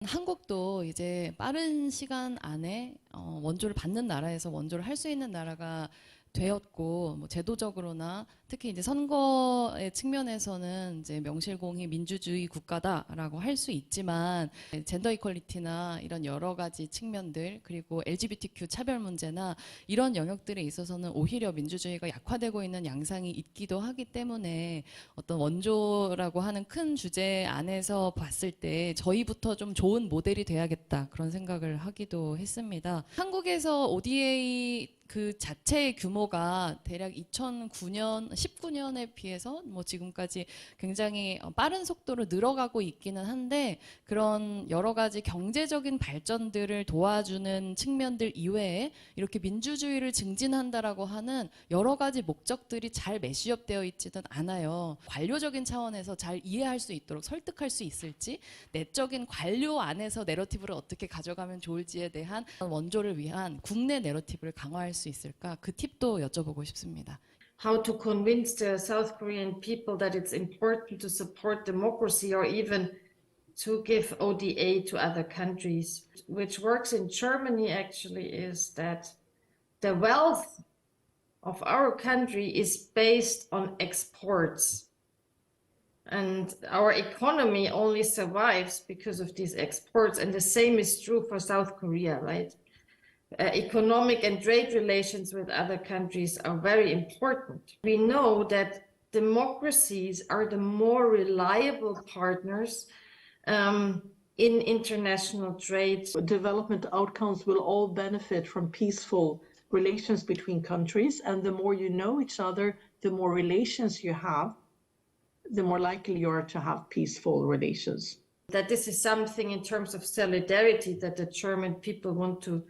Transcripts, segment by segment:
한국도 이제 빠른 시간 안에 원조를 받는 나라에서 원조를 할 수 있는 나라가 되었고, 뭐 제도적으로나 특히 이제 선거의 측면에서는 이제 명실공히 민주주의 국가다라고 할 수 있지만, 젠더 이퀄리티나 이런 여러 가지 측면들, 그리고 LGBTQ 차별 문제나 이런 영역들에 있어서는 오히려 민주주의가 약화되고 있는 양상이 있기도 하기 때문에 어떤 원조라고 하는 큰 주제 안에서 봤을 때 저희부터 좀 좋은 모델이 돼야겠다, 그런 생각을 하기도 했습니다. 한국에서 ODA 그 자체의 규모가 대략 2009년, 19년에 비해서 뭐 지금까지 굉장히 빠른 속도로 늘어가고 있기는 한데, 그런 여러 가지 경제적인 발전들을 도와주는 측면들 이외에 이렇게 민주주의를 증진한다라고 하는 여러 가지 목적들이 잘 매시업되어 있지는 않아요. 관료적인 차원에서 잘 이해할 수 있도록 설득할 수 있을지, 내적인 관료 안에서 내러티브를 어떻게 가져가면 좋을지에 대한 원조를 위한 국내 내러티브를 강화할 수 있을까? 그 팁도 여쭤보고 싶습니다. How to convince the South Korean people that it's important to support democracy or even to give ODA to other countries. Which works in Germany actually is that the wealth of our country is based on exports. And our economy only survives because of these exports. And the same is true for South Korea, right? Economic and trade relations with other countries are very important. We know that democracies are the more reliable partners in international trade. Development outcomes will all benefit from peaceful relations between countries, and the more you know each other, the more relations you have, the more likely you are to have peaceful relations. That this is something in terms of solidarity that the German people want to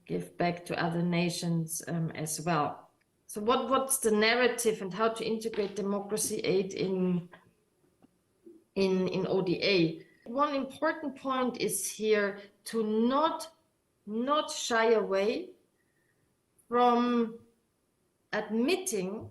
give back to other nations as well. So what's the narrative and how to integrate democracy aid in ODA? One important point is here to not shy away from admitting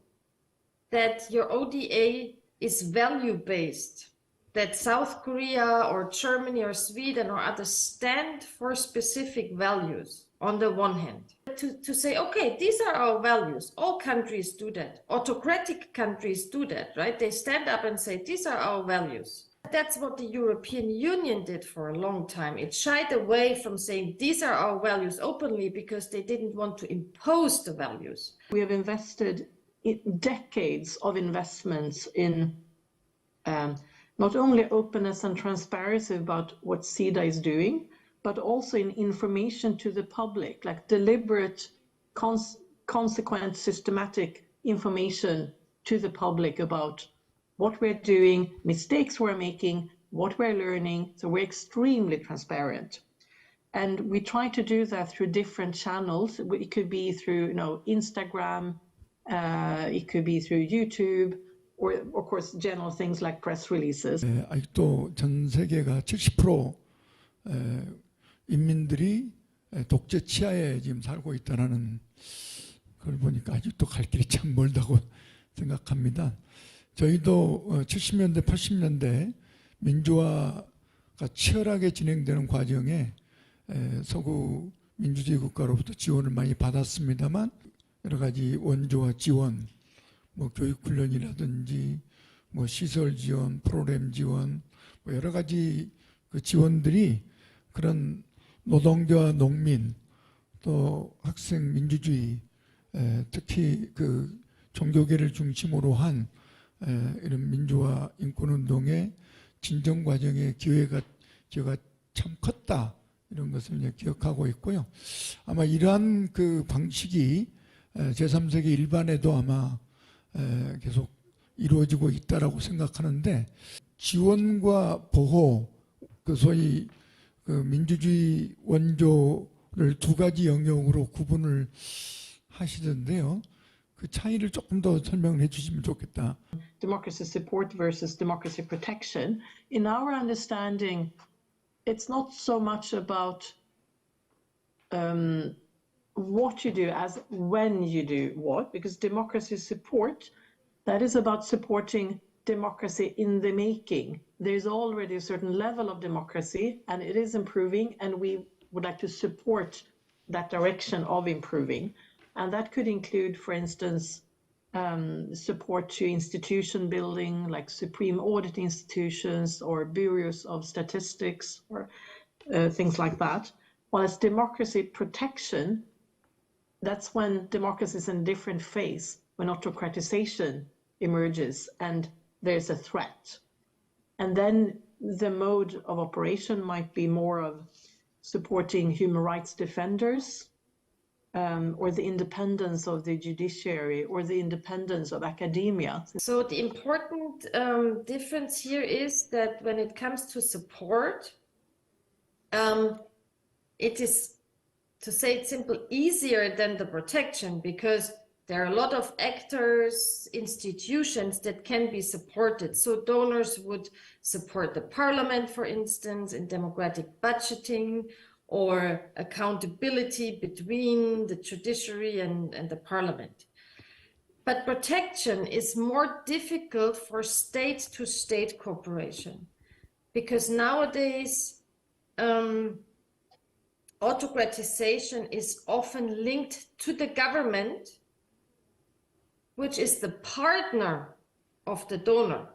that your ODA is value-based, that South Korea or Germany or Sweden or others stand for specific values on the one hand. To say, okay, these are our values. All countries do that. Autocratic countries do that, right? They stand up and say, these are our values. That's what the European Union did for a long time. It shied away from saying these are our values openly because they didn't want to impose the values. We have invested decades of investments in not only openness and transparency about what SIDA is doing, but also in information to the public, like deliberate, consequent, systematic information to the public about what we're doing, mistakes we're making, what we're learning. So we're extremely transparent. And we try to do that through different channels. It could be through, Instagram, it could be through YouTube, or of course general things like press releases. 아직도 전 세계가 70% 인민들이 독재 치하에 지금 살고 있다는 걸 보니까 아직도 갈 길이 참 멀다고 생각합니다. 저희도 70년대, 80년대 민주화가 치열하게 진행되는 과정에 서구 민주주의 국가로부터 지원을 많이 받았습니다만, 여러 가지 원조와 지원, 뭐 교육훈련이라든지 뭐 시설 지원, 프로그램 지원, 뭐 여러 가지 그 지원들이 그런 노동자와 농민, 또 학생 민주주의, 특히 그 종교계를 중심으로 한 이런 민주화 인권운동의 진정 과정의 기여가 참 컸다, 이런 것을 이제 기억하고 있고요. 아마 이러한 그 방식이 제3세계 일반에도 아마 계속 이루어지고 있다라고 생각하는데, 지원과 보호, 그 소위 그 민주주의 원조를 두 가지 영역으로 구분을 하시던데요. 그 차이를 조금 더 설명을 해주시면 좋겠다. Democracy support versus democracy protection. In our understanding, it's not so much about what you do as when you do what, because democracy support, that is about supporting democracy in the making. There's already a certain level of democracy and it is improving, and we would like to support that direction of improving. And that could include, for instance, support to institution building, like supreme audit institutions or bureaus of statistics or things like that. While as democracy protection, that's when democracy is in a different phase, when autocratization emerges and there's a threat. And then the mode of operation might be more of supporting human rights defenders, or the independence of the judiciary, or the independence of academia. So the important difference here is that when it comes to support, it is, to say it simple, easier than the protection, because there are a lot of actors, institutions that can be supported. So donors would support the parliament, for instance, in democratic budgeting, or accountability between the judiciary and the parliament. But protection is more difficult for state-to-state cooperation, because nowadays autocratization is often linked to the government, which is the partner of the donor.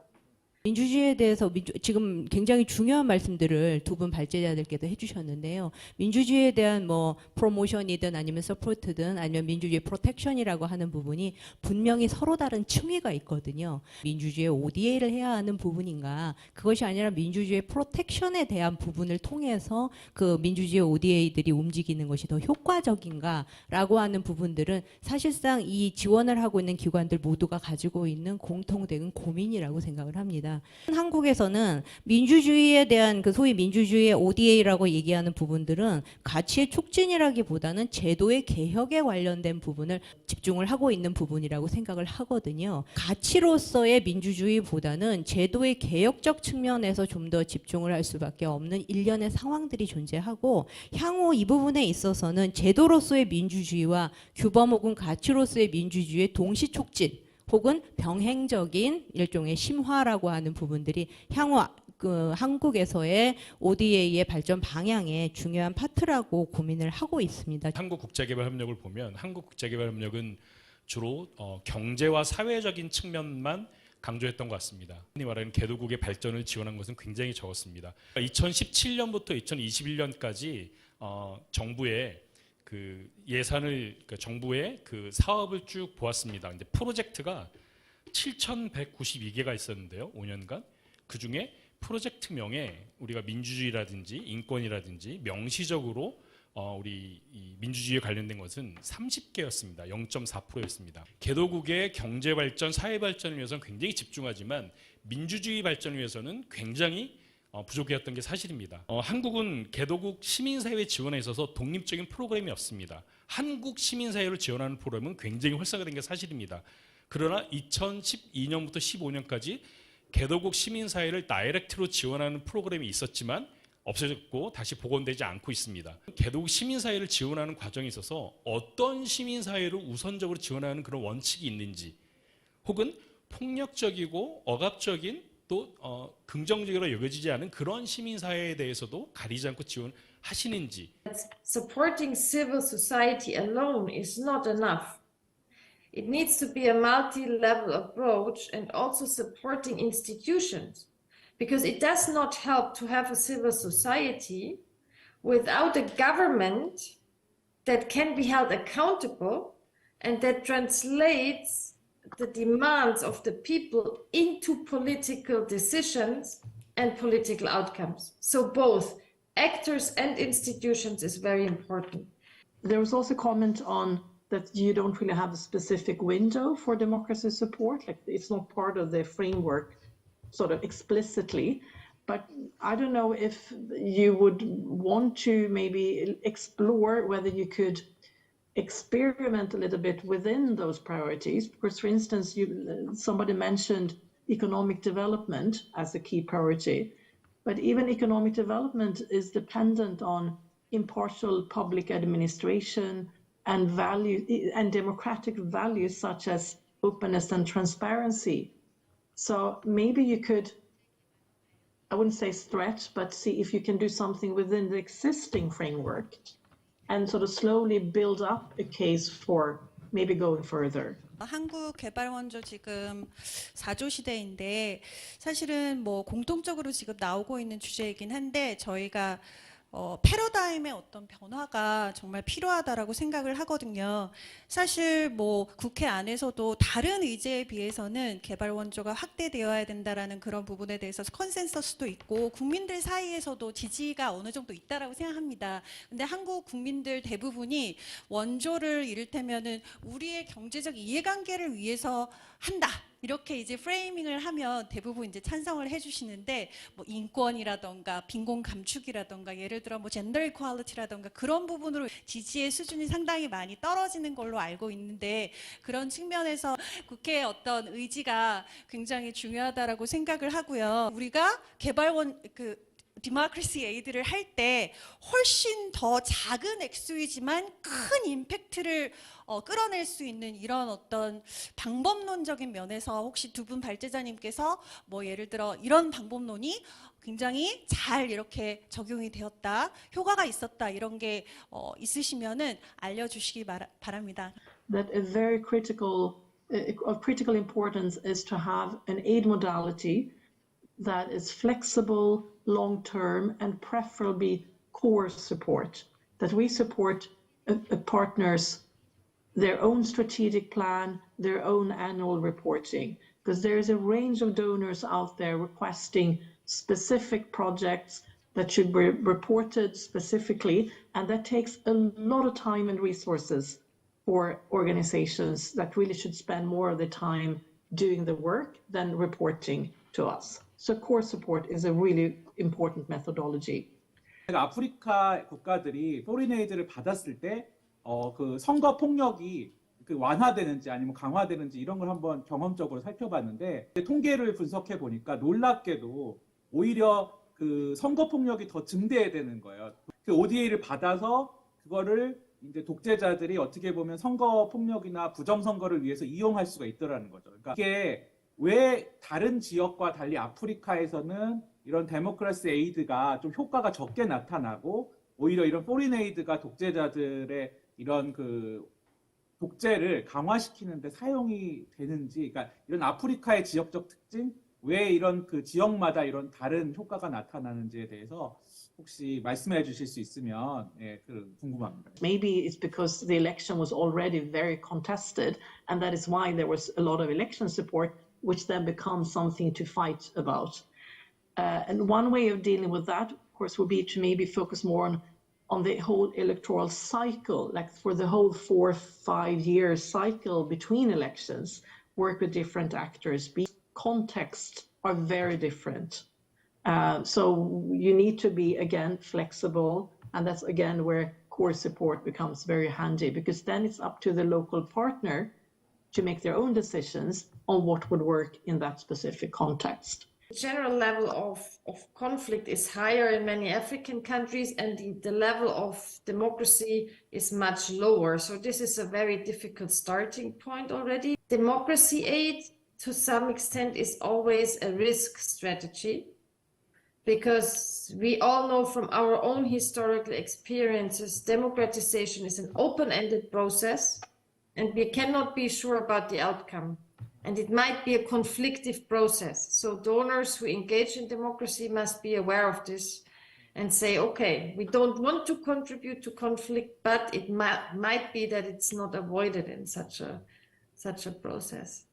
민주주의에 대해서 지금 굉장히 중요한 말씀들을 두 분 발제자들께서 해주셨는데요. 민주주의에 대한 뭐 프로모션이든 아니면 서포트든 아니면 민주주의 프로텍션이라고 하는 부분이 분명히 서로 다른 층위가 있거든요. 민주주의 ODA를 해야 하는 부분인가, 그것이 아니라 민주주의 프로텍션에 대한 부분을 통해서 그 민주주의 ODA들이 움직이는 것이 더 효과적인가라고 하는 부분들은 사실상 이 지원을 하고 있는 기관들 모두가 가지고 있는 공통된 고민이라고 생각을 합니다. 한국에서는 민주주의에 대한 그 소위 민주주의의 ODA라고 얘기하는 부분들은 가치의 촉진이라기보다는 제도의 개혁에 관련된 부분을 집중을 하고 있는 부분이라고 생각을 하거든요. 가치로서의 민주주의보다는 제도의 개혁적 측면에서 좀 더 집중을 할 수밖에 없는 일련의 상황들이 존재하고, 향후 이 부분에 있어서는 제도로서의 민주주의와 규범 혹은 가치로서의 민주주의의 동시 촉진 혹은 병행적인 일종의 심화라고 하는 부분들이 향후 그 한국에서의 ODA의 발전 방향의 중요한 파트라고 고민을 하고 있습니다. 한국 국제개발협력을 보면 한국 국제개발협력은 주로 경제와 사회적인 측면만 강조했던 것 같습니다. 흔히 말하는 개도국의 발전을 지원한 것은 굉장히 적었습니다. 2017년부터 2021년까지 정부의 그 예산을, 그러니까 정부의 그 사업을 쭉 보았습니다. 근데 프로젝트가 7,192개가 있었는데요, 5년간. 그 중에 프로젝트명에 우리가 민주주의라든지 인권이라든지 명시적으로 우리 이 민주주의에 관련된 것은 30개였습니다. 0.4%였습니다. 개도국의 경제 발전, 사회 발전을 위해서는 굉장히 집중하지만 민주주의 발전을 위해서는 굉장히 부족했던 게 사실입니다. 한국은 개도국 시민사회 지원에 있어서 독립적인 프로그램이 없습니다. 한국 시민사회를 지원하는 프로그램은 굉장히 활성화된 게 사실입니다. 그러나 2012년부터 15년까지 개도국 시민사회를 다이렉트로 지원하는 프로그램이 있었지만 없어졌고 다시 복원되지 않고 있습니다. 개도국 시민사회를 지원하는 과정에 있어서 어떤 시민사회를 우선적으로 지원하는 그런 원칙이 있는지, 혹은 폭력적이고 억압적인 또 긍정적으로 여겨지지 않은 그런 시민사회에 대해서도 가리지 않고 지원하시는지. Supporting civil society alone is not enough. It needs to be a multi-level approach and also supporting institutions, because it does not help to have a civil society without a government that can be held accountable and that translates the demands of the people into political decisions and political outcomes. So both actors and institutions is very important. There was also a comment on that you don't really have a specific window for democracy support, like it's not part of the framework sort of explicitly, but I don't know if you would want to maybe explore whether you could experiment a little bit within those priorities, because for instance, somebody mentioned economic development as a key priority, but even economic development is dependent on impartial public administration and value and democratic values such as openness and transparency. So maybe you could, I wouldn't say stretch, but see if you can do something within the existing framework and sort of slowly build up a case for maybe going further. 한국 개발 원조 지금 4조 시대인데 사실은 뭐 공통적으로 지금 나오고 있는 주제이긴 한데 저희가 패러다임의 어떤 변화가 정말 필요하다라고 생각을 하거든요. 사실 뭐 국회 안에서도 다른 의제에 비해서는 개발 원조가 확대되어야 된다라는 그런 부분에 대해서 컨센서스도 있고 국민들 사이에서도 지지가 어느 정도 있다라고 생각합니다. 근데 한국 국민들 대부분이 원조를 이를테면은 우리의 경제적 이해관계를 위해서 한다. 이렇게 이제 프레이밍을 하면 대부분 이제 찬성을 해주시는데 뭐 인권이라던가 빈곤 감축이라던가 예를 들어 뭐 젠더 이퀄리티라던가 그런 부분으로 지지의 수준이 상당히 많이 떨어지는 걸로 알고 있는데 그런 측면에서 국회의 어떤 의지가 굉장히 중요하다라고 생각을 하고요. 우리가 디모크래시 에이드를 할 때 훨씬 더 작은 액수이지만 큰 임팩트를 끌어낼 수 있는 이런 어떤 방법론적인 면에서 혹시 두 분 발제자님께서 뭐 예를 들어 이런 방법론이 굉장히 잘 이렇게 적용이 되었다, 효과가 있었다 이런 게 있으시면은 알려주시기 바랍니다. That a very of critical importance is to have an aid modality that is flexible, long-term, and preferably core support. That we support partners, their own strategic plan, their own annual reporting. Because there is a range of donors out there requesting specific projects that should be reported specifically, and that takes a lot of time and resources for organizations that really should spend more of the time doing the work than reporting to us. So core support is a really important methodology. 아프리카 국가들이 포린 에이드를 받았을 때 그 선거 폭력이 완화되는지 아니면 강화되는지 이런 걸 한번 경험적으로 살펴봤는데 통계를 분석해 보니까 놀랍게도 오히려 그 선거 폭력이 더 증대되는 거예요. 그 ODA를 받아서 그거를 이제 독재자들이 어떻게 보면 선거 폭력이나 부정 선거를 위해서 이용할 수가 있더라는 거죠. 그러니까 이게 왜 다른 지역과 달리 아프리카에서는 이런 데모크라시 에이드가 좀 효과가 적게 나타나고 오히려 이런 포린 에이드가 독재자들의 이런 그 독재를 강화시키는데 사용이 되는지, 그러니까 이런 아프리카의 지역적 특징, 왜 이런 그 지역마다 이런 다른 효과가 나타나는지에 대해서 혹시 말씀해 주실 수 있으면 궁금합니다. Maybe it's because the election was already very contested, and that is why there was a lot of election support, which then becomes something to fight about. And one way of dealing with that, of course, would be to maybe focus more on the whole electoral cycle, like for the whole 4 or 5 year cycle between elections, work with different actors. Contexts are very different. So you need to be, again, flexible. And that's, again, where core support becomes very handy, because then it's up to the local partner to make their own decisions on what would work in that specific context. The general level of conflict is higher in many African countries, and the level of democracy is much lower. So this is a very difficult starting point already. Democracy aid, to some extent, is always a risk strategy, because we all know from our own historical experiences, democratization is an open-ended process, and we cannot be sure about the outcome. And it might be a conflictive process. So donors who engage in democracy must be aware of this and say, okay, we don't want to contribute to conflict, but it might be that it's not avoided in such a process.